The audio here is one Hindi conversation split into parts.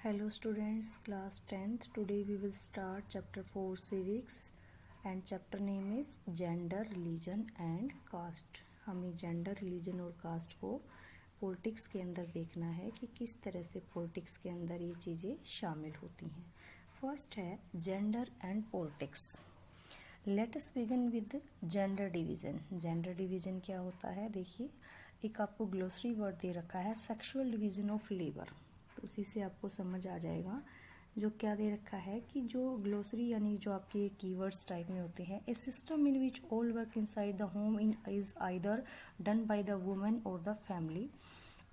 Hello students, class 10th. Today we will start chapter 4 civics and chapter name is gender, religion and caste. हमें जेंडर, रिलीजन और कास्ट को पॉलिटिक्स के अंदर देखना है कि किस तरह से पॉलिटिक्स के अंदर ये चीज़ें शामिल होती हैं. फर्स्ट है gender and politics. Let us begin with gender division. Gender division क्या होता है? देखिए, एक आपको ग्लोसरी वर्ड दे रखा है, सेक्सुअल डिवीज़न ऑफ लेबर. तो उसी से आपको समझ आ जाएगा जो क्या दे रखा है कि जो ग्लोसरी यानी जो आपके कीवर्ड्स टाइप में होते हैं, a system in which all work inside the home in is either done by the women or the family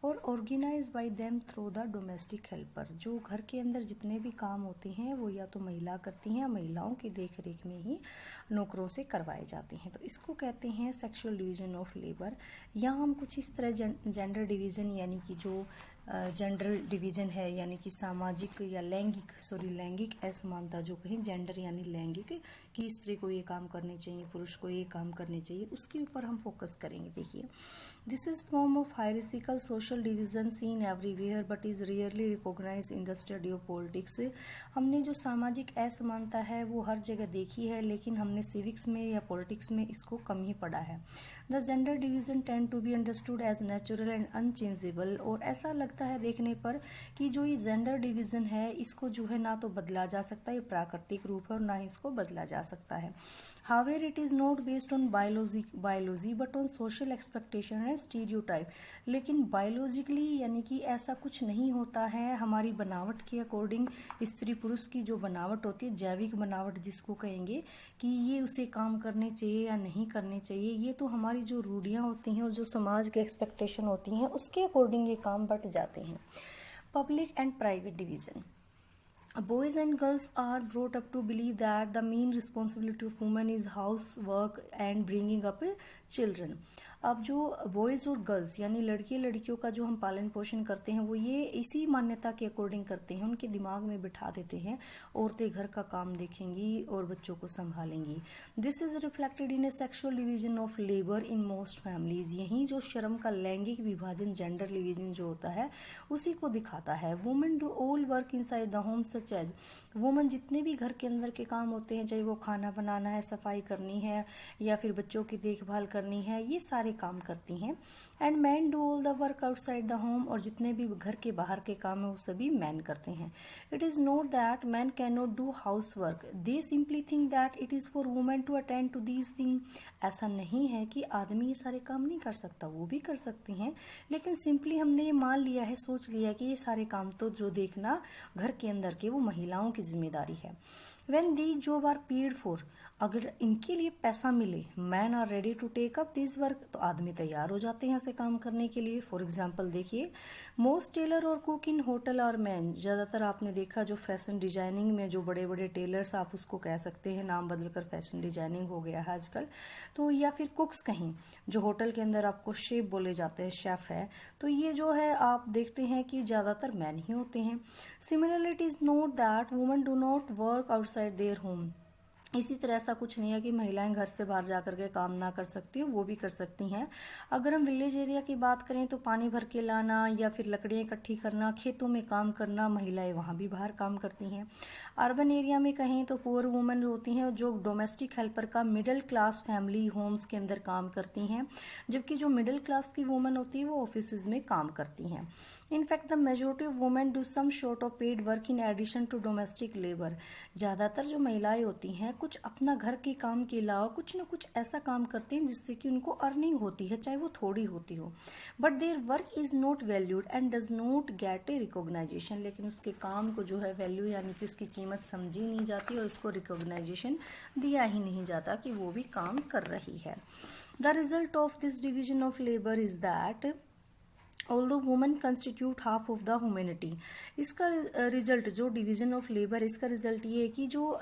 or organise by them through the domestic helper. जो घर के अंदर जितने भी काम होते हैं वो या तो महिला करती हैं, महिलाओं की देख रेख में ही नौकरों से करवाए जाते हैं. तो इसको कहते हैं सेक्सुअल डिवीज़न ऑफ लेबर. यहाँ हम कुछ इस तरह जेंडर डिवीज़न यानी कि जो जेंडर डिवीज़न है यानी कि सामाजिक या लैंगिक असमानता जो कहें, जेंडर यानी लैंगिक, कि स्त्री को ये काम करने चाहिए, पुरुष को ये काम करने चाहिए, उसके ऊपर हम फोकस करेंगे. देखिए, this is form of hierarchical social division seen everywhere but is rarely recognize in the study of politics. हमने जो सामाजिक असमानता है वो हर जगह देखी है, लेकिन हमने सिविक्स में या पॉलिटिक्स में इसको कम ही पढ़ा है. The gender division tend to be understood as natural and unchangeable. और ऐसा लगता है देखने पर कि जो ये जेंडर डिवीजन है इसको जो है ना तो बदला जा सकता है, ये प्राकृतिक रूप है, और ना ही इसको बदला जा सकता है. However it is not based on biology but on social expectation and stereotype. लेकिन बायोलॉजिकली यानी कि ऐसा कुछ नहीं होता है. हमारी बनावट के अकॉर्डिंग स्त्री पुरुष की जो बनावट होती है, जैविक बनावट जिसको कहेंगे, कि ये उसे काम करने चाहिए या नहीं करने चाहिए, ये तो हमारी जो रूढ़ियाँ होती हैं और जो समाज के एक्सपेक्टेशन होती हैं उसके अकॉर्डिंग ये काम बट जाते हैं. Public and private division. Boys and girls are brought up to believe that the main responsibility of women is housework and bringing up children. अब जो बॉयज़ और गर्ल्स यानी लड़के लड़कियों का जो हम पालन पोषण करते हैं वो ये इसी मान्यता के अकॉर्डिंग करते हैं. उनके दिमाग में बिठा देते हैं औरतें घर का काम देखेंगी और बच्चों को संभालेंगी. This is reflected in a sexual division of labour in most families. यही जो श्रम का लैंगिक विभाजन, जेंडर डिवीजन जो होता है, उसी को दिखाता है. Women do all work inside the home such as. Women जितने भी घर के अंदर के काम होते हैं, चाहे वो खाना बनाना है, सफाई करनी है या फिर बच्चों की देखभाल करनी है, ये सारे काम करती हैं. And man do all the work outside the home. और जितने भी घर के बाहर के काम है वो सभी मैन करते हैं. It is not that man can not do house work. They simply think that it is for women to attend to these thing. ऐसा नहीं है कि आदमी ये सारे काम नहीं कर सकता, वो भी कर सकती हैं, लेकिन सिंपली हमने ये मान लिया है, सोच लिया कि ये सारे काम तो जो देखना घर के अंदर के वो महिलाओं की जिम्मेदारी है. When these job are paid for, अगर इनके लिए पैसा मिले, man are ready to take up this work, तो आदमी तैयार हो जाते हैं ऐसे काम करने के लिए. फॉर एग्जांपल देखिए, मोस्ट टेलर और cook in hotel are man. ज़्यादातर आपने देखा जो फैशन डिजाइनिंग में जो बड़े बड़े टेलर्स, आप उसको कह सकते हैं, नाम बदलकर फैशन डिजाइनिंग हो गया है आजकल, तो या फिर कुक्स कहीं, जो होटल के अंदर आपको शेफ बोले जाते हैं, शेफ है, तो ये जो है आप देखते हैं कि ज़्यादातर मैन ही होते हैं. Similarly it is note that women do not work outside their home. इसी तरह ऐसा कुछ नहीं है कि महिलाएं घर से बाहर जाकर के काम ना कर सकती हैं, वो भी कर सकती हैं. अगर हम विलेज एरिया की बात करें तो पानी भर के लाना या फिर लकड़ियाँ इकट्ठी करना, खेतों में काम करना, महिलाएं वहाँ भी बाहर काम करती हैं. अर्बन एरिया में कहें तो पुअर वुमेन होती हैं जो डोमेस्टिक हेल्पर का मिडिल क्लास फैमिली होम्स के अंदर काम करती हैं, जबकि जो मिडिल क्लास की वुमेन होती है वो ऑफिस में काम करती हैं. In fact the majority of women do some sort of paid work in addition to domestic labour. ज़्यादातर जो महिलाएं होती हैं कुछ अपना घर के काम के अलावा कुछ ना कुछ ऐसा काम करती हैं जिससे कि उनको अर्निंग होती है, चाहे वो थोड़ी होती हो, but their work is not valued and does not get a recognition. लेकिन उसके काम को जो है वैल्यू यानी कि उसकी कीमत समझी नहीं जाती और उसको रिकॉग्नाइजेशन दिया ही नहीं जाता कि वो भी काम कर रही है. The result of this division of labour is that although women constitute half of the humanity. इसका रिजल्ट जो डिवीजन ऑफ लेबर, इसका रिजल्ट ये है कि जो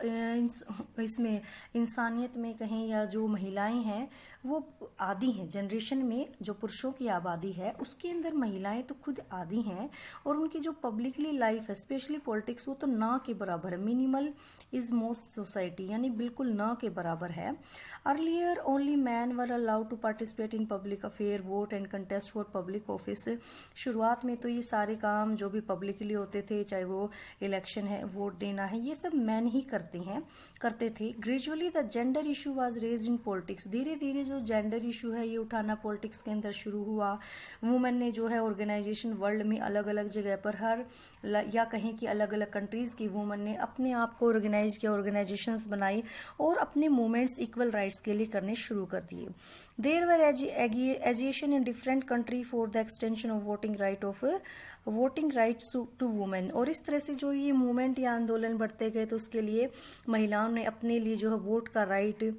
इसमें इंसानियत में कहें या जो महिलाएं हैं वो आदी हैं। जनरेशन में जो पुरुषों की आबादी है उसके अंदर महिलाएं तो खुद आदी हैं, और उनकी जो पब्लिकली लाइफ है स्पेशली पॉलिटिक्स वो तो ना के बराबर है। मिनिमल इज मोस्ट सोसाइटी, यानी बिल्कुल ना के बराबर है। Earlier only man were allowed to participate in public affair, vote and contest for public office. शुरुआत में तो ये सारे काम जो भी पब्लिकली होते थे, चाहे वो इलेक्शन है, वोट देना है, ये सब मैन ही करते थे। Gradually the gender issue was raised in politics. धीरे धीरे जो जेंडर इशू है ये उठाना पॉलिटिक्स के अंदर शुरू हुआ। वुमेन ने जो है ऑर्गेनाइजेशन वर्ल्ड में अलग अलग जगह पर या कहें कि अलग अलग कंट्रीज की वुमेन ने अपने आप को ऑर्गेनाइज किया, ऑर्गेनाइजेशंस बनाई और अपने मूवमेंट्स इक्वल राइट्स के लिए करने शुरू कर दिए। There were agitation in different country for the extension of voting rights to women. और इस तरह से जो ये मूवमेंट या आंदोलन बढ़ते गए तो उसके लिए महिलाओं ने अपने लिए जो है वोट का राइट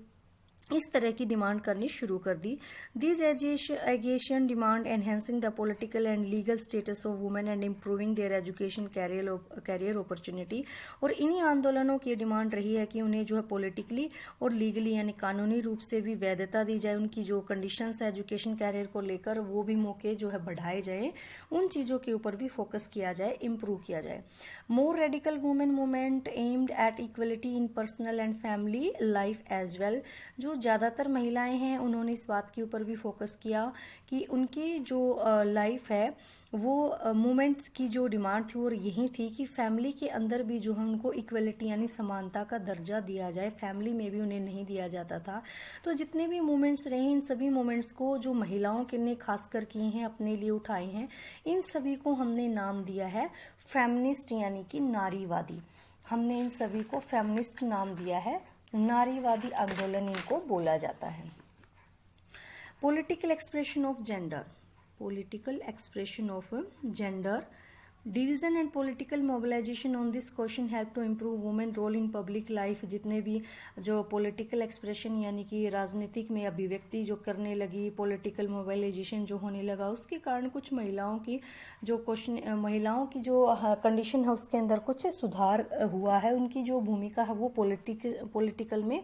इस तरह की डिमांड करनी शुरू कर दी। This agitation demand enhancing the political and legal status of women and improving their education career opportunity. और इन्हीं आंदोलनों की डिमांड रही है कि उन्हें जो है पॉलिटिकली और लीगली यानी कानूनी रूप से भी वैधता दी जाए, उनकी जो कंडीशंस है एजुकेशन कैरियर को लेकर वो भी मौके जो है बढ़ाए जाए, उन चीज़ों के ऊपर भी फोकस किया जाए, इम्प्रूव किया जाए। More radical women movement aimed at equality in personal and family life as well. जो ज़्यादातर महिलाएं हैं उन्होंने इस बात के ऊपर भी फोकस किया कि उनकी जो लाइफ है वो मूवमेंट की जो डिमांड थी और यही थी कि फैमिली के अंदर भी जो है उनको इक्वलिटी यानी समानता का दर्जा दिया जाए। फैमिली में भी उन्हें नहीं दिया जाता था। तो जितने भी मूवमेंट्स रहे इन सभी मूवमेंट्स को जो महिलाओं के ने खासकर किए हैं, अपने लिए उठाए हैं, इन सभी को हमने नाम दिया है फेमिनिस्ट यानी कि नारीवादी। हमने इन सभी को फेमिनिस्ट नाम दिया है, नारीवादी आंदोलन इनको बोला जाता है। Political expression of gender division and political mobilisation on this question help to improve women role in public life. जितने भी जो पॉलिटिकल एक्सप्रेशन यानी कि राजनीतिक में अभिव्यक्ति जो करने लगी, पॉलिटिकल मोबिलाइजेशन जो होने लगा, उसके कारण कुछ महिलाओं की जो कंडीशन है उसके अंदर कुछ सुधार हुआ है। उनकी जो भूमिका है वो पॉलिटिकल में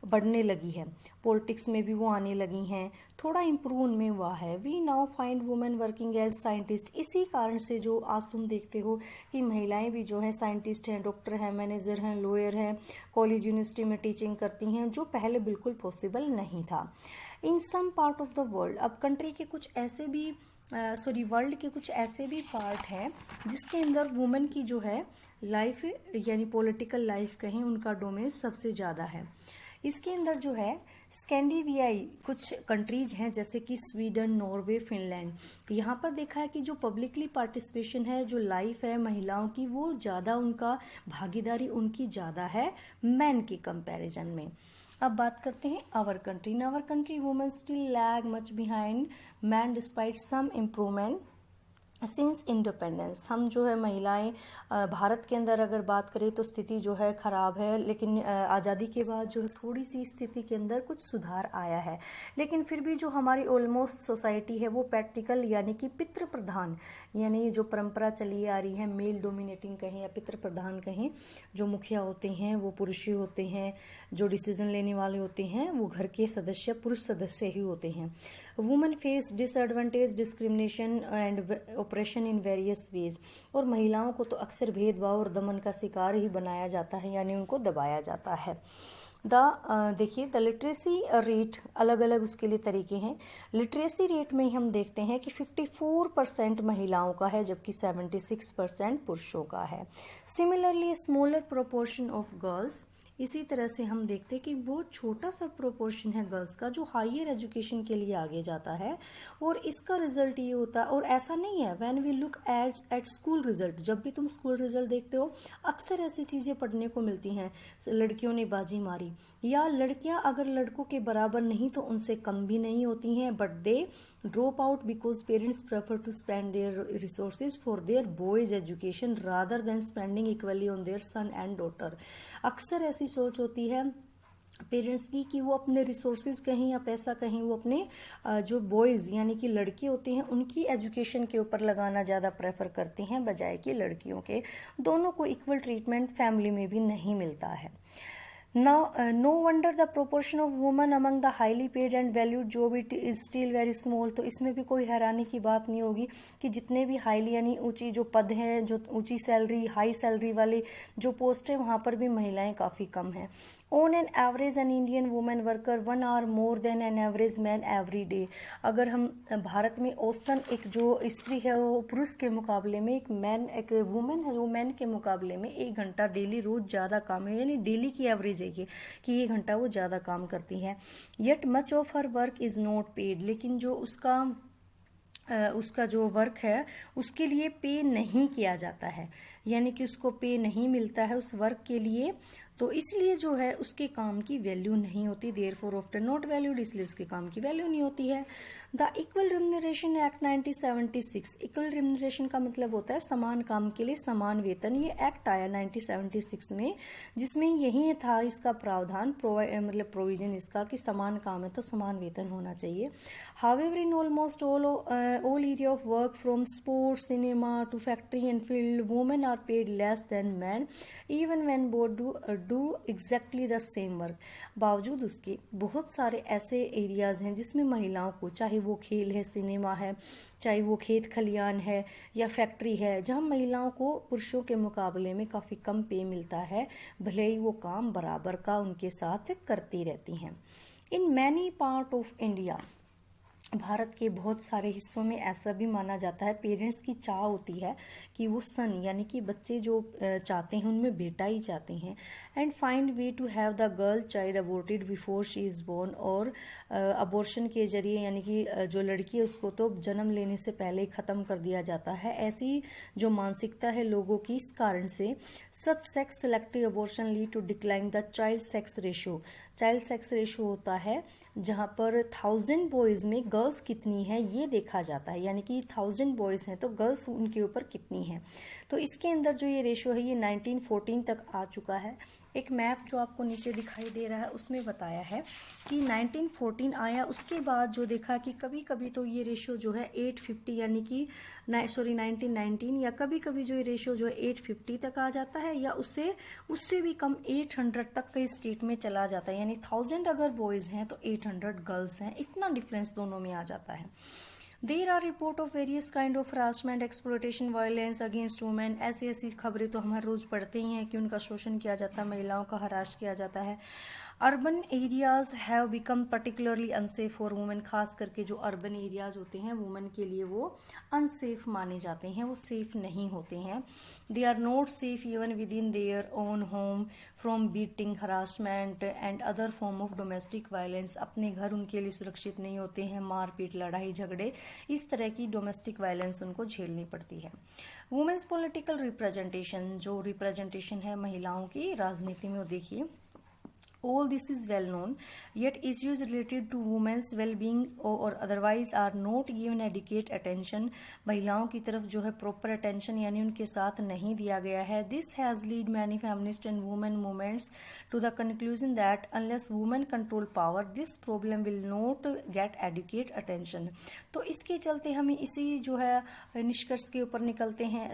बढ़ने लगी है, पॉलिटिक्स में भी वो आने लगी हैं, थोड़ा इम्प्रूव उनमें हुआ है। We now find women working as scientist. इसी कारण से जो आज तुम देखते हो कि महिलाएं भी जो है साइंटिस्ट हैं, डॉक्टर हैं, मैनेजर हैं, लॉयर हैं, कॉलेज यूनिवर्सिटी में टीचिंग करती हैं, जो पहले बिल्कुल पॉसिबल नहीं था। In some part of the world, अब कंट्री के कुछ ऐसे भी वर्ल्ड के कुछ ऐसे भी पार्ट हैं जिसके अंदर वुमेन की जो है लाइफ यानी पॉलिटिकल लाइफ कहें, उनका डोमेन सबसे ज़्यादा है। इसके अंदर जो है स्कैंडिनेवियाई कुछ कंट्रीज हैं जैसे कि स्वीडन, नॉर्वे, फिनलैंड। यहाँ पर देखा है कि जो पब्लिकली पार्टिसिपेशन है, जो लाइफ है महिलाओं की, वो ज़्यादा उनका भागीदारी उनकी ज़्यादा है मैन के कंपैरिजन में। अब बात करते हैं our country. In our country women still lag much behind man despite some improvement since independence. हम जो है महिलाएं भारत के अंदर अगर बात करें तो स्थिति जो है ख़राब है, लेकिन आज़ादी के बाद जो है थोड़ी सी स्थिति के अंदर कुछ सुधार आया है। लेकिन फिर भी जो हमारी ऑलमोस्ट सोसाइटी है वो प्रैक्टिकल यानी कि पितृ प्रधान, यानी जो परंपरा चली आ रही है, मेल डोमिनेटिंग कहें या पितृ प्रधान कहें, जो मुखिया होते हैं वो पुरुष ही होते हैं, जो डिसीजन लेने वाले होते हैं वो घर के सदस्य पुरुष सदस्य ही होते हैं। Women face disadvantage, discrimination and operation in various ways. और महिलाओं को तो अक्सर भेदभाव और दमन का शिकार ही बनाया जाता है, यानी उनको दबाया जाता है। देखिए द लिटरेसी रेट अलग अलग उसके लिए तरीके हैं। लिटरेसी रेट में हम देखते हैं कि 54% महिलाओं का है जबकि 76% पुरुषों का है। Similarly smaller proportion of girls, इसी तरह से हम देखते हैं कि बहुत छोटा सा प्रोपोर्शन है गर्ल्स का जो हायर एजुकेशन के लिए आगे जाता है। और इसका रिजल्ट ये होता है, और ऐसा नहीं है, when we look at school result, जब भी तुम स्कूल रिजल्ट देखते हो अक्सर ऐसी चीज़ें पढ़ने को मिलती हैं, लड़कियों ने बाजी मारी, या लड़कियां अगर लड़कों के बराबर नहीं तो उनसे कम भी नहीं होती हैं, but they drop out because parents prefer to spend their resources for their boys education rather than spending equally on their son and daughter. अक्सर ऐसी सोच होती है पेरेंट्स की कि वो अपने रिसोर्सेज कहें या पैसा कहें वो अपने जो बॉयज़ यानी कि लड़के होते हैं उनकी एजुकेशन के ऊपर लगाना ज़्यादा प्रेफर करती हैं बजाय कि लड़कियों के। दोनों को इक्वल ट्रीटमेंट फैमिली में भी नहीं मिलता है। No wonder the proportion of women among the highly paid and valued job it is still very small। तो इसमें भी कोई हैरानी की बात नहीं होगी कि जितने भी हाईली यानी ऊंची जो पद हैं, जो ऊंची सैलरी हाई सैलरी वाले जो पोस्ट है वहाँ पर भी महिलाएं काफ़ी कम हैं। On an average an Indian women worker 1 hour more than an average man every day. अगर हम भारत में औसतन एक जो स्त्री है वो पुरुष के मुकाबले में एक वुमेन है वो मैन के मुकाबले में 1 घंटा डेली रोज ज़्यादा काम है, यानी डेली की एवरेज है कि 1 घंटा वो ज़्यादा काम करती है। Yet much of her work is not paid, लेकिन जो उसका जो वर्क है उसके लिए पे नहीं किया जाता है, यानी कि उसको पे नहीं मिलता है उस वर्क के लिए, तो इसलिए जो है उसके काम की वैल्यू नहीं होती। देयरफॉर ऑफ्टन नॉट वैल्यूड, इसलिए उसके काम की वैल्यू नहीं होती है। The equal remuneration act 1976, equal remuneration का मतलब होता है समान काम के लिए समान वेतन। ये एक्ट आया 1976 में, जिसमें यही था इसका प्रावधान, मतलब प्रोविजन इसका कि समान काम है तो समान वेतन होना चाहिए। However in almost all area of work from sports, cinema to factory and field, women are paid less than men even when both do exactly the same work। बावजूद उसके बहुत सारे ऐसे एरियाज हैं जिसमें महिलाओं को, चाहे वो खेल है, सिनेमा है, चाहे वो खेत खलियान है या फैक्ट्री है, जहां महिलाओं को पुरुषों के मुकाबले में काफ़ी कम पे मिलता है, भले ही वो काम बराबर का उनके साथ करती रहती हैं। In many part of India, Bharat के बहुत सारे हिस्सों में ऐसा भी माना जाता है, पेरेंट्स की चाह होती है कि वो सन यानी कि बच्चे जो चाहते हैं उनमें बेटा ही चाहते हैं, and find way to have the girl child aborted before she is born, और अबॉर्शन के जरिए यानी कि जो लड़की है उसको तो जन्म लेने से पहले ही ख़त्म कर दिया जाता है। ऐसी जो मानसिकता है लोगों की, इस कारण से such sex selective abortion lead to decline the child sex ratio. Child sex ratio होता है जहाँ पर 1000 बॉयज़ में गर्ल्स कितनी है ये देखा जाता है, यानी कि 1000 बॉयज़ हैं तो गर्ल्स उनके ऊपर कितनी हैं। तो इसके अंदर जो ये रेशो है ये 1914 तक आ चुका है। एक मैप जो आपको नीचे दिखाई दे रहा है उसमें बताया है कि 1914 आया, उसके बाद जो देखा कि कभी कभी तो ये रेशो जो है 850 यानी कि 1919 या कभी कभी जो ये रेशो जो है 850 तक आ जाता है, या उससे भी कम 800 तक कई स्टेट में चला जाता है, यानी 1000 अगर बॉयज़ हैं तो 800 गर्ल्स हैं, इतना डिफरेंस दोनों में आ जाता है। There R report of various kind of harassment, exploitation, violence against women. ऐसी खबरें तो हम हर रोज़ पढ़ते ही हैं कि उनका शोषण किया जाता है, महिलाओं का हराश किया जाता है। Urban areas have become particularly unsafe for women, खास करके जो अर्बन एरियाज होते हैं वुमेन के लिए वो अनसेफ माने जाते हैं, वो सेफ नहीं होते हैं। They are not safe even within their own home from beating, harassment and other form of domestic violence. अपने घर उनके लिए सुरक्षित नहीं होते हैं, मारपीट, लड़ाई झगड़े, इस तरह की डोमेस्टिक वायलेंस उनको झेलनी पड़ती है। वुमेन्स पॉलिटिकल रिप्रेजेंटेशन, जो रिप्रेजेंटेशन है महिलाओं की राजनीति में, वो देखिए all this is well known, yet issues related to women's well-being or otherwise are not given adequate attention। महिलाओं की तरफ जो है proper attention यानी उनके साथ नहीं दिया गया है। This has led many feminist and women movements to the conclusion that unless women control power, this problem will not get adequate attention। तो इसके चलते हमें इसी जो है निष्कर्ष के ऊपर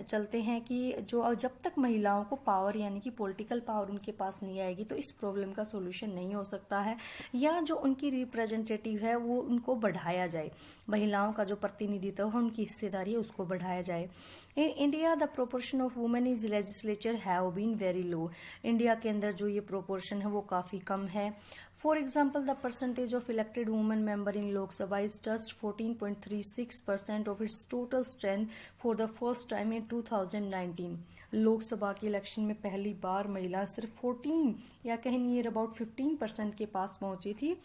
चलते हैं कि जो जब तक महिलाओं को पावर यानी कि पॉलिटिकल पावर उनके पास नहीं आएगी तो इस प्रॉब्लम का सोल्यूशन नहीं हो सकता है, या जो उनकी रिप्रेजेंटेटिव है वो उनको बढ़ाया जाए, महिलाओं का जो प्रतिनिधित्व है उनकी हिस्सेदारी है उसको बढ़ाया जाए। In India the proportion of women is legislature have been very low. India के अंदर जो ये प्रोपोर्शन है वो काफ़ी कम है। For example the percentage of elected women member in Lok Sabha is just 14.36% of its total strength for the first time in 2019। Lok Sabha के इलेक्शन में पहली बार महिला सिर्फ 14 या कहीं नियर अबाउट 15% के पास पहुंची थी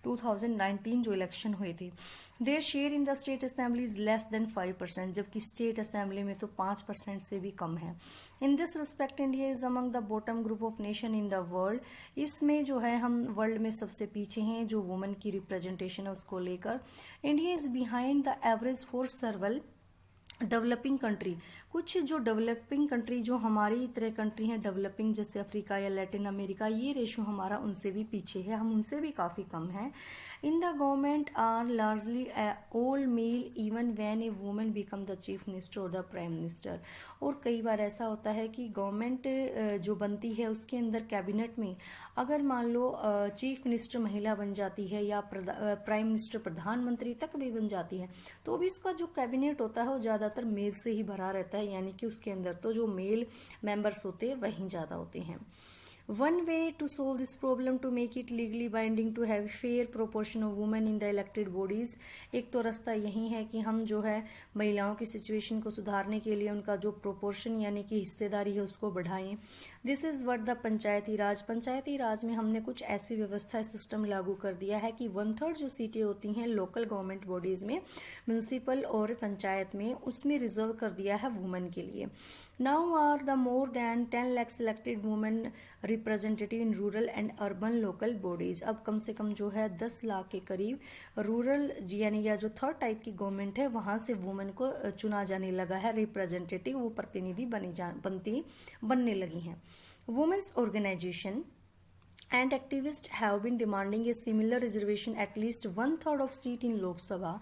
2019 जो इलेक्शन हुए थे। Their share in the state assembly is less than 5%, जबकि स्टेट असेंबली में तो 5% से भी कम है। In this respect India is among the bottom group of nation in the world. इसमें जो है हम वर्ल्ड में सबसे पीछे हैं जो वुमेन की रिप्रेजेंटेशन है उसको लेकर। India is behind the average for सर्वल developing country. कुछ जो डेवलपिंग कंट्री, जो हमारी तरह कंट्री हैं डेवलपिंग, जैसे अफ्रीका या लैटिन अमेरिका, ये रेशो हमारा उनसे भी पीछे है, हम उनसे भी काफ़ी कम हैं। In the government are largely all male even when a women become the chief minister or the prime minister. और कई बार ऐसा होता है कि गवर्नमेंट जो बनती है उसके अंदर कैबिनेट में अगर मान लो चीफ मिनिस्टर महिला बन जाती है या प्राइम मिनिस्टर प्रधानमंत्री तक भी बन जाती है, तो भी इसका जो कैबिनेट होता है वो ज़्यादातर मेल से ही भरा रहता है, यानी कि उसके अंदर तो जो मेल मेंबर्स होते हैं वहीं ज़्यादा होते हैं। One way to solve this problem to make it legally binding to have fair proportion of women in the elected bodies, एक तो रास्ता यही है कि हम जो है महिलाओं की सिचुएशन को सुधारने के लिए उनका जो प्रोपोर्शन यानी कि हिस्सेदारी है उसको बढ़ाएं। दिस इज़ व्हाट द पंचायती राज में हमने कुछ ऐसी व्यवस्था सिस्टम लागू कर दिया है कि 1/3 जो सीटें होती हैं लोकल गवर्नमेंट बॉडीज में, म्यूनसिपल और पंचायत में, उसमें रिजर्व कर दिया है वुमेन के लिए। Now are the more than 10 lakh selected women representative in rural and urban local bodies. अब कम से कम जो है 10 लाख के करीब रूरल यानी या जो थर्ड टाइप की गवर्नमेंट है वहां से वुमेन को चुना जाने लगा है, रिप्रेजेंटेटिव, वो प्रतिनिधि बनने लगी हैं। Women's organisation and activists have been demanding a similar reservation at least 1/3 of seat in Lok Sabha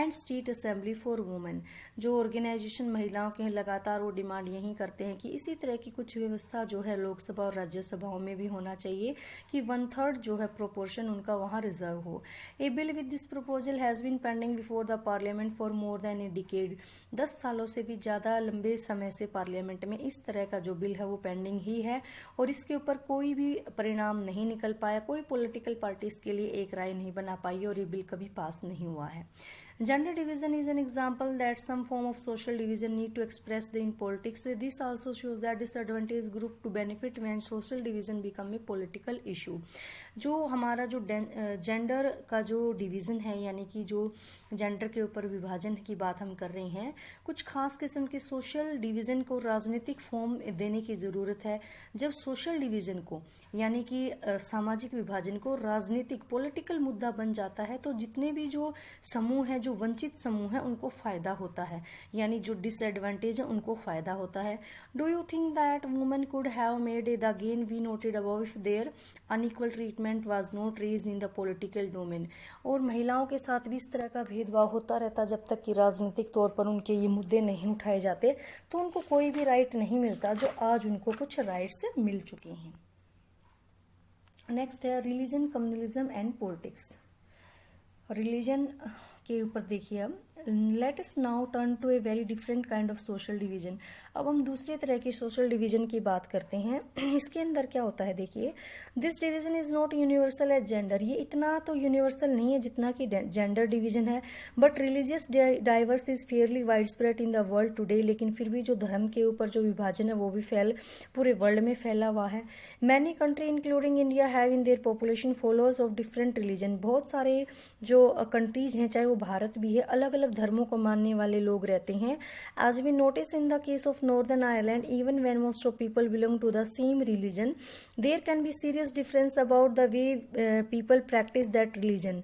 and State Assembly for women। जो ऑर्गेनाइजेशन महिलाओं के हैं लगातार वो डिमांड यही करते हैं कि इसी तरह की कुछ व्यवस्था जो है लोकसभा और राज्यसभाओं में भी होना चाहिए कि 1/3 जो है प्रोपोर्शन उनका वहाँ रिजर्व हो। A bill with this proposal has been pending before the parliament for more than a decade. 10 सालों से भी ज़्यादा लंबे समय से पार्लियामेंट में इस तरह का जो बिल है वो पेंडिंग ही है और इसके ऊपर कोई भी परिणाम नहीं निकल पाया, कोई पॉलिटिकल पार्टी इसके लिए एक राय नहीं बना पाई और ये बिल कभी पास नहीं हुआ है। Gender division is an example that some form of social division need to express in politics. This also shows that disadvantaged group to benefit when social division become a political issue। जो हमारा जो जेंडर का जो डिवीज़न है यानी कि जो जेंडर के ऊपर विभाजन की बात हम कर रहे हैं, कुछ खास किस्म के सोशल डिवीज़न को राजनीतिक फॉर्म देने की ज़रूरत है। जब सोशल डिवीज़न को यानी कि सामाजिक विभाजन को राजनीतिक पॉलिटिकल मुद्दा बन जाता है तो जितने भी जो समूह हैं, जो वंचित समूह हैं, उनको फ़ायदा होता है, यानी जो डिसएडवांटेज है उनको फ़ायदा होता है। Do you think that women could have made the gain we noted above if their unequal treatment was not raised in the political domain. और महिलाओं के साथ भी इस तरह का भेदभाव होता रहता जब तक कि राजनीतिक तौर पर उनके ये मुद्दे नहीं उठाए जाते, तो उनको कोई भी राइट नहीं मिलता जो आज उनको कुछ राइट्स मिल चुके हैं। नेक्स्ट है religion, communalism and politics. Religion के ऊपर देखिए अब, let us now turn to a very different kind of social division. अब हम दूसरे तरह की सोशल डिवीजन की बात करते हैं। इसके अंदर क्या होता है देखिए, this division is not universal age gender. ये इतना तो यूनिवर्सल नहीं है जितना कि जेंडर डिवीजन है, but religious diverse is fairly wide spread in the world today. लेकिन फिर भी जो धर्म के ऊपर जो विभाजन है वो भी पूरे वर्ल्ड में फैला हुआ है। Many country including India have in their population followers of different religion. बहुत सारे जो कंट्रीज हैं, चाहे वो भारत भी है, अलग अलग धर्मों को मानने वाले लोग रहते हैं। As we notice in the case of Northern Ireland, even when most of people belong to the same religion, there can be serious difference about the way people practice that religion.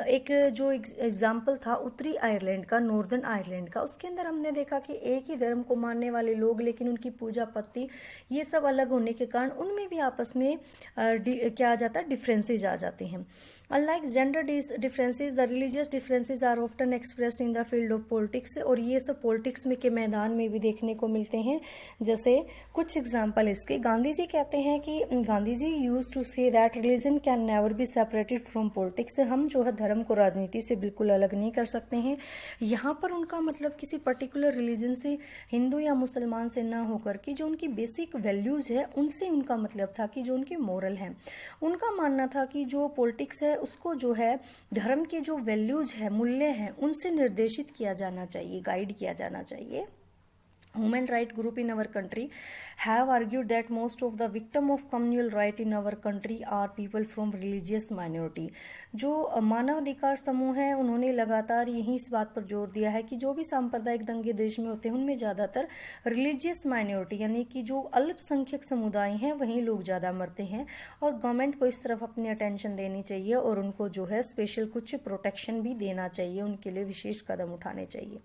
एक जो एग्जाम्पल था उत्तरी आयरलैंड का, नॉर्दर्न आयरलैंड का, उसके अंदर हमने देखा कि एक ही धर्म को मानने वाले लोग, लेकिन उनकी पूजा पत्ती ये सब अलग होने के कारण उनमें भी आपस में क्या आ जाता है, डिफरेंसेज आ जाते हैं। Unlike gender differences, the religious differences are often expressed in the field of politics। और ये सब पॉलिटिक्स में के मैदान में भी देखने को मिलते हैं। जैसे कुछ एग्जाम्पल इसके, गांधी जी कहते हैं कि Gandhi ji used to say that religion can never be separated from politics. हम जो है धर्म को राजनीति से बिल्कुल अलग नहीं कर सकते हैं। यहाँ पर उनका मतलब किसी पर्टिकुलर रिलीजन से, हिंदू या मुसलमान से ना होकर कि जो उनकी बेसिक वैल्यूज़ है उनसे उनका मतलब था, कि जो उनके मोरल हैं। उनका मानना था कि जो पॉलिटिक्स है उसको जो है धर्म के जो वैल्यूज है, मूल्य हैं, उनसे निर्देशित किया जाना चाहिए, गाइड किया जाना चाहिए। Human rights group in our country have argued that most of the victim of communal right in our country are people from religious minority। जो मानवाधिकार समूह है उन्होंने लगातार यही इस बात पर जोर दिया है कि जो भी सांप्रदायिक दंगे देश में होते हैं उनमें ज़्यादातर रिलीजियस माइनॉरिटी यानी कि जो अल्पसंख्यक समुदाय हैं वहीं लोग ज़्यादा मरते हैं। और गवर्नमेंट को इस तरफ अपनी अटेंशन देनी चाहिए और उनको जो है स्पेशल कुछ प्रोटेक्शन भी देना चाहिए, उनके लिए विशेष कदम उठाने चाहिए।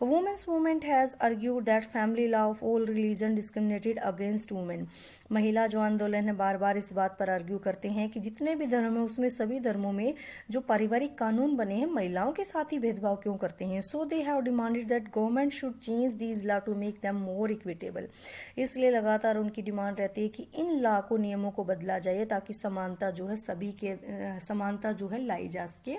Women's movement has argued that family law of all religion discriminated against women. महिला जो आंदोलन है बार बार इस बात पर आर्ग्यू करते हैं कि जितने भी धर्म है उसमें सभी धर्मों में जो पारिवारिक कानून बने हैं महिलाओं के साथ ही भेदभाव क्यों करते हैं। So they have demanded that government should change these law to make them more equitable. इसलिए लगातार उनकी डिमांड रहती है कि इन लॉ को नियमों को बदला जाए ताकि समानता जो है सभी के समानता जो है लाई जा सके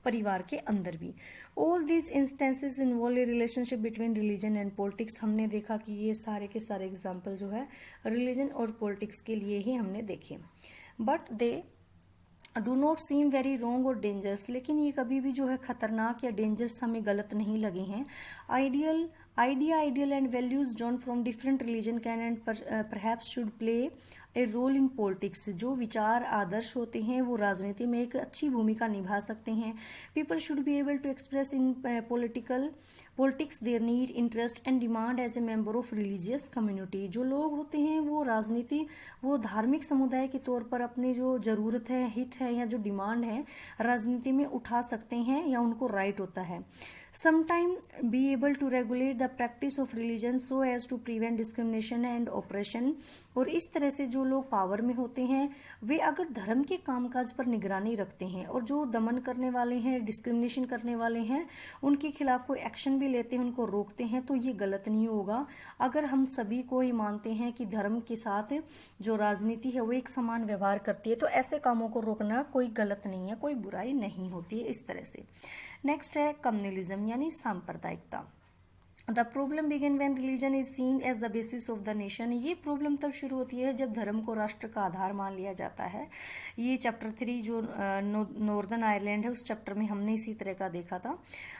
परिवार के अंदर भी। All these instances involve A relationship between religion and politics. हमने देखा कि ये सारे के सारे एग्जाम्पल जो है रिलीजन और पॉलिटिक्स के लिए ही हमने देखे। But they do not seem very wrong और डेंजरस, लेकिन ये कभी भी जो है खतरनाक या डेंजरस हमें गलत नहीं लगे हैं। Ideal and values drawn from different religion can and perhaps should play a role in politics. जो विचार आदर्श होते हैं वो राजनीति में एक अच्छी भूमिका निभा सकते हैं। People should be able to express in politics their need, interest and demand as a member of religious community. जो लोग होते हैं वो राजनीति वो धार्मिक समुदाय के तौर पर अपनी जो जरूरत है, हित है या जो डिमांड है राजनीति में उठा सकते हैं या उनको राइट होता है। Sometime be able to regulate the practice of religion so as to prevent discrimination and oppression। और इस तरह से जो लोग पावर में होते हैं वे अगर धर्म के कामकाज पर निगरानी रखते हैं और जो दमन करने वाले हैं, डिस्क्रिमिनेशन करने वाले हैं, उनके खिलाफ कोई एक्शन भी लेते हैं, उनको रोकते हैं, तो ये गलत नहीं होगा। अगर हम सभी को ये मानते हैं कि धर्म के साथ जो राजनीति है वो एक समान व्यवहार करती है, तो ऐसे कामों को रोकना कोई गलत नहीं है, कोई बुराई नहीं होती है इस तरह से। नेक्स्ट है कम्युनलिज्म यानी सांप्रदायिकता। The problem begin when religion is seen as the basis of the nation. ये प्रॉब्लम तब शुरू होती है जब धर्म को राष्ट्र का आधार मान लिया जाता है। ये चैप्टर 3 जो नॉर्दर्न आयरलैंड है उस चैप्टर में हमने इसी तरह का देखा था।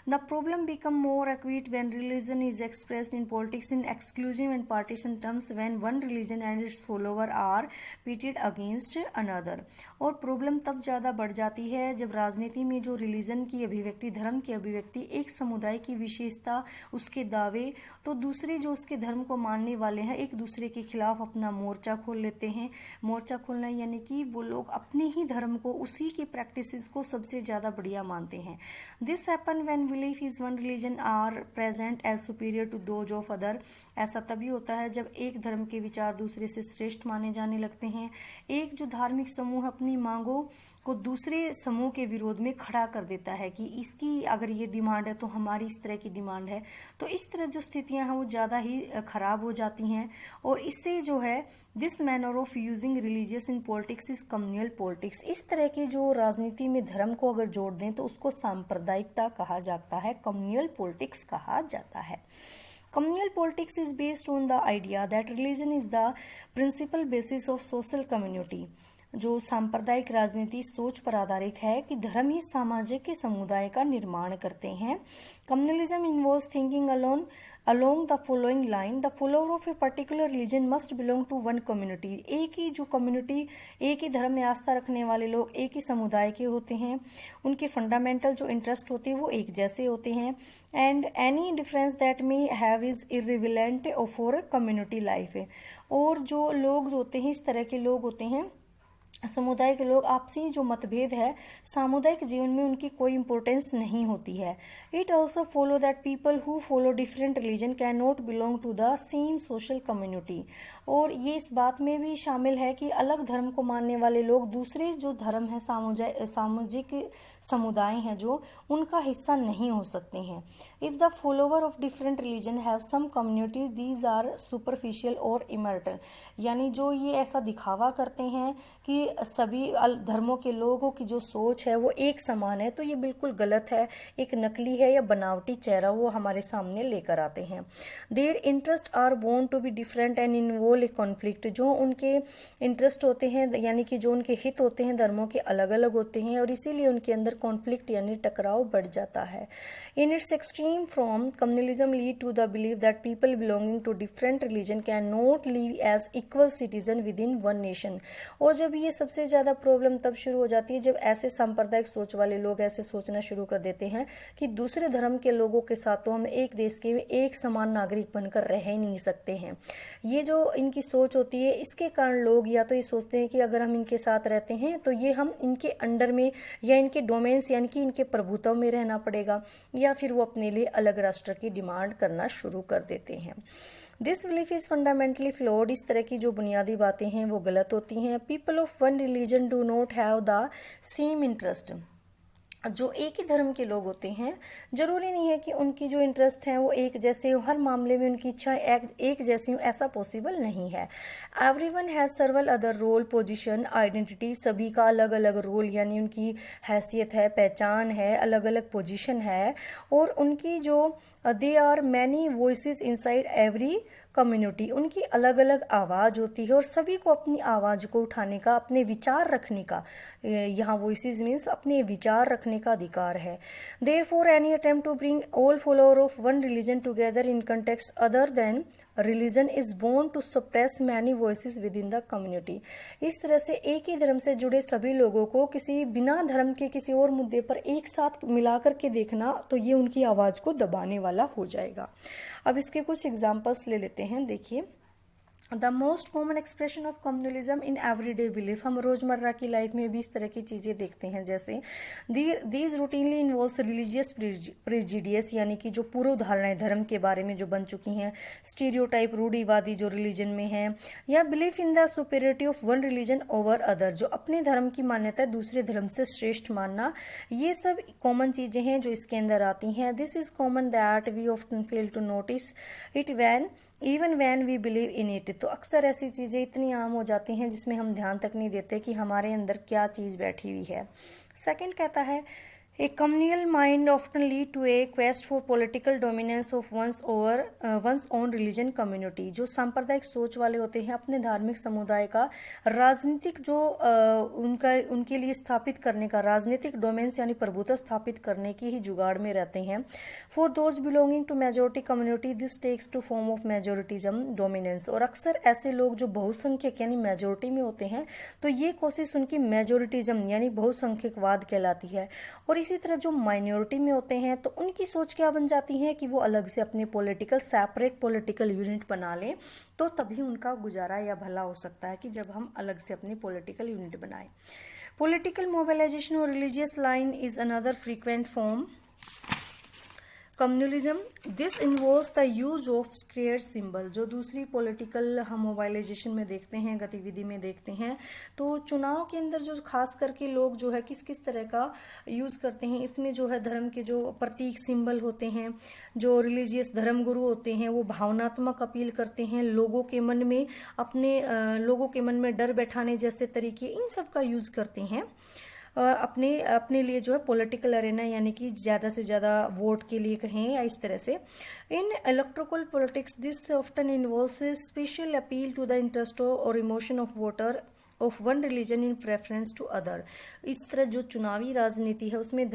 The problem become more acute when religion is expressed in politics in exclusive and partition terms, when one religion and its follower are pitted against another. और प्रॉब्लम तब ज्यादा बढ़ जाती है जब राजनीति में जो रिलीजन की अभिव्यक्ति, धर्म की अभिव्यक्ति, एक समुदाय की विशेषता, उसके दावे, तो दूसरे जो उसके धर्म को मानने वाले हैं एक दूसरे के खिलाफ अपना मोर्चा खोल लेते हैं। मोर्चा खोलना यानी कि वो लोग अपने ही धर्म को, उसी की प्रैक्टिसेस को सबसे ज्यादा बढ़िया मानते हैं। This happen when belief is one religion are present as superior to those of other. ऐसा तभी होता है जब एक धर्म के विचार दूसरे से श्रेष्ठ माने जाने लगते हैं। एक जो धार्मिक समूह अपनी मांगों को दूसरे समूह के विरोध में खड़ा कर देता है कि इसकी अगर ये डिमांड है तो हमारी इस तरह की डिमांड है, तो इस तरह जो स्थितियां हैं वो ज़्यादा ही खराब हो जाती हैं। और इससे जो है this manner of using religious in politics is communal politics. इस तरह के जो राजनीति में धर्म को अगर जोड़ दें तो उसको सांप्रदायिकता कहा जाता है, कम्युनल पॉलिटिक्स कहा जाता है। Communal politics is based on the idea that religion is the principal basis of social community। जो सांप्रदायिक राजनीति सोच पर आधारित है कि धर्म ही सामाजिक समुदाय का निर्माण करते हैं। Communalism involves thinking along the following line: the follower of a particular religion must belong to one community। एक ही जो कम्युनिटी, एक ही धर्म में आस्था रखने वाले लोग एक ही समुदाय के होते हैं, उनके फंडामेंटल जो इंटरेस्ट होते हैं वो एक जैसे होते हैं। And any difference that may have is irrelevant for community life. और जो लोग होते हैं, इस तरह के लोग होते हैं, समुदाय के लोग, आपसी जो मतभेद है सामुदायिक जीवन में उनकी कोई इंपॉर्टेंस नहीं होती है। It also follow that people who follow different religion can not belong to the same social community. और ये इस बात में भी शामिल है कि अलग धर्म को मानने वाले लोग दूसरे जो धर्म है, सामाजिक समुदाय हैं जो, उनका हिस्सा नहीं हो सकते हैं। If the follower of different religion have some communities these are superficial और इमर्टल। यानी जो ये ऐसा दिखावा करते हैं कि सभी धर्मों के लोगों की जो सोच है वो एक समान है, तो ये बिल्कुल गलत है, एक नकली है या बनावटी चेहरा वो हमारे सामने लेकर आते हैं। देयर इंटरेस्ट आर बोर्न to be different and involve a conflict. जो उनके इंटरेस्ट होते हैं यानी कि जो उनके हित होते हैं धर्मों के अलग अलग होते हैं और इसीलिए उनके अंदर कॉन्फ्लिक्ट यानी टकराव बढ़ जाता है। In its extreme form communalism lead to the belief that people belonging to different religion can not live as equal citizen within one nation. और जब ये सबसे ज़्यादा प्रॉब्लम तब शुरू हो जाती है जब ऐसे सांप्रदायिक सोच वाले लोग ऐसे सोचना शुरू कर देते हैं कि दूसरे धर्म के लोगों के साथ तो हम एक देश के एक समान नागरिक बनकर रह ही नहीं सकते हैं। ये जो इनकी सोच होती है, इसके कारण लोग या तो ये सोचते हैं कि अगर हम इनके साथ रहते हैं तो ये हम इनके अंडर में या इनके डोमेन्स यानी कि इनके प्रभुत्व में रहना पड़ेगा, या फिर वो अपने लिए अलग राष्ट्र की डिमांड करना शुरू कर देते हैं। This belief is fundamentally flawed. इस तरह की जो बुनियादी बातें हैं वो गलत होती हैं। People of one religion do not have the same interest. जो एक ही धर्म के लोग होते हैं, जरूरी नहीं है कि उनकी जो इंटरेस्ट है वो एक जैसे हो, हर मामले में उनकी इच्छा एक जैसी हो, ऐसा पॉसिबल नहीं है। Everyone has several other role, position, identity. सभी का अलग अलग रोल यानी उनकी हैसियत है, पहचान है, अलग अलग पोजीशन है, और उनकी जो they are many voices inside every community. उनकी अलग अलग आवाज़ होती है और सभी को अपनी आवाज़ को उठाने का, अपने विचार रखने का, यहाँ वॉइसेस मीन्स अपने विचार रखने का अधिकार है। Therefore any attempt to bring all follower of one religion together in context other than religion is बोर्न to suppress many voices within the community. इस तरह से एक ही धर्म से जुड़े सभी लोगों को किसी बिना धर्म के किसी और मुद्दे पर एक साथ मिला करके देखना, तो ये उनकी आवाज़ को दबाने वाला हो जाएगा। अब इसके कुछ एग्जाम्पल्स ले लेते हैं। देखिए, the most common expression of communalism in everyday belief. हम रोजमर्रा की लाइफ में भी इस तरह की चीजें देखते हैं, जैसे दीज रूटीनली इन्वॉल्व्स रिलीजियस प्रेजिडियस, यानी कि जो पूर्व धारणाएं धर्म के बारे में जो बन चुकी हैं, स्टीरियोटाइप, रूढ़िवादी जो रिलीजन में है, या belief in the superiority of one religion over other, जो अपने धर्म की मान्यता दूसरे धर्म से श्रेष्ठ मानना। ये सब कॉमन चीजें हैं जो इसके अंदर आती हैं। This is common that we often fail to notice it when even when we believe in it. तो अक्सर ऐसी चीज़ें इतनी आम हो जाती हैं जिसमें हम ध्यान तक नहीं देते कि हमारे अंदर क्या चीज़ बैठी हुई है। सेकंड कहता है, a communal mind often lead to a quest for political dominance of one's own religion community. जो सांप्रदायिक सोच वाले होते हैं अपने धार्मिक समुदाय का राजनीतिक जो उनके लिए स्थापित करने का, राजनीतिक डोमेन्स यानी प्रभुत्व स्थापित करने की ही जुगाड़ में रहते हैं। For those belonging to majority community this takes to form of majoritarianism dominance. और अक्सर ऐसे लोग जो बहुसंख्यक यानी मेजोरिटी में होते हैं, तो ये कोशिश उनकी मेजोरिटिज्म यानी बहुसंख्यकवाद कहलाती है। और इसी तरह जो माइनॉरिटी में होते हैं तो उनकी सोच क्या बन जाती है कि वो अलग से अपने सेपरेट पॉलिटिकल यूनिट बना लें, तो तभी उनका गुजारा या भला हो सकता है कि जब हम अलग से अपनी पॉलिटिकल यूनिट बनाएं। पॉलिटिकल मोबिलाइजेशन और religious line is another frequent form communalism. This involves the use of square symbol. जो दूसरी पॉलिटिकल हम मोबाइलाइजेशन में देखते हैं, गतिविधि में देखते हैं, तो चुनाव के अंदर जो खास करके लोग जो है किस किस तरह का यूज करते हैं, इसमें जो है धर्म के जो प्रतीक सिंबल होते हैं, जो रिलीजियस धर्मगुरु होते हैं, वो भावनात्मक अपील करते हैं लोगों के मन में, लोगों के मन में डर बैठाने जैसे तरीके, इन सब का यूज करते हैं अपने लिए जो है पॉलिटिकल अरेना, यानी कि ज़्यादा से ज़्यादा वोट के लिए कहें या इस तरह से। In electoral politics this often involves special appeal to the interest और emotion of voter of one religion in preference to other. इस तरह जो चुनावी राजनीति है उसमें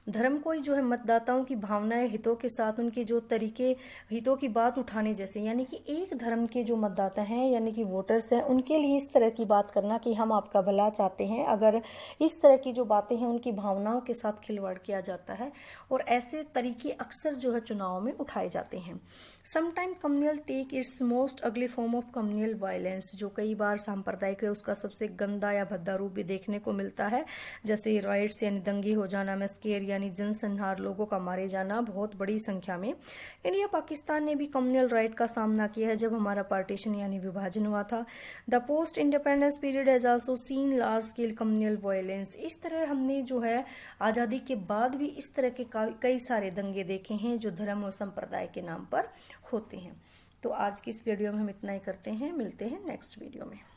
धर्म को ही जो है मतदाताओं की भावनाएं, हितों के साथ उनके जो तरीके, हितों की बात उठाने जैसे, यानी कि एक धर्म के जो मतदाता हैं यानी कि वोटर्स हैं, उनके लिए इस तरह की बात करना कि हम आपका भला चाहते हैं, अगर इस तरह की जो बातें हैं उनकी भावनाओं के साथ खिलवाड़ किया जाता है, और ऐसे तरीके अक्सर जो है चुनाव में उठाए जाते हैं। Sometime communal take its most ugly form of communal violence. जो कई बार सांप्रदायिक है उसका सबसे गंदा या भद्दा रूप भी देखने को मिलता है, जैसे राइट्स यानी दंगे हो जाना, मैस्केर यानी जनसंहार, लोगों का मारे जाना बहुत बड़ी संख्या में। इंडिया पाकिस्तान ने भी कम्युनल राइट का सामना किया है जब हमारा पार्टीशन यानी विभाजन हुआ था। The post independence period has also seen large scale communal violence. इस तरह हमने जो है आज़ादी के बाद भी इस तरह के कई सारे दंगे देखे हैं जो धर्म और संप्रदाय के नाम पर होते हैं। तो आज की इस वीडियो में हम इतना ही करते हैं, मिलते हैं नेक्स्ट वीडियो में।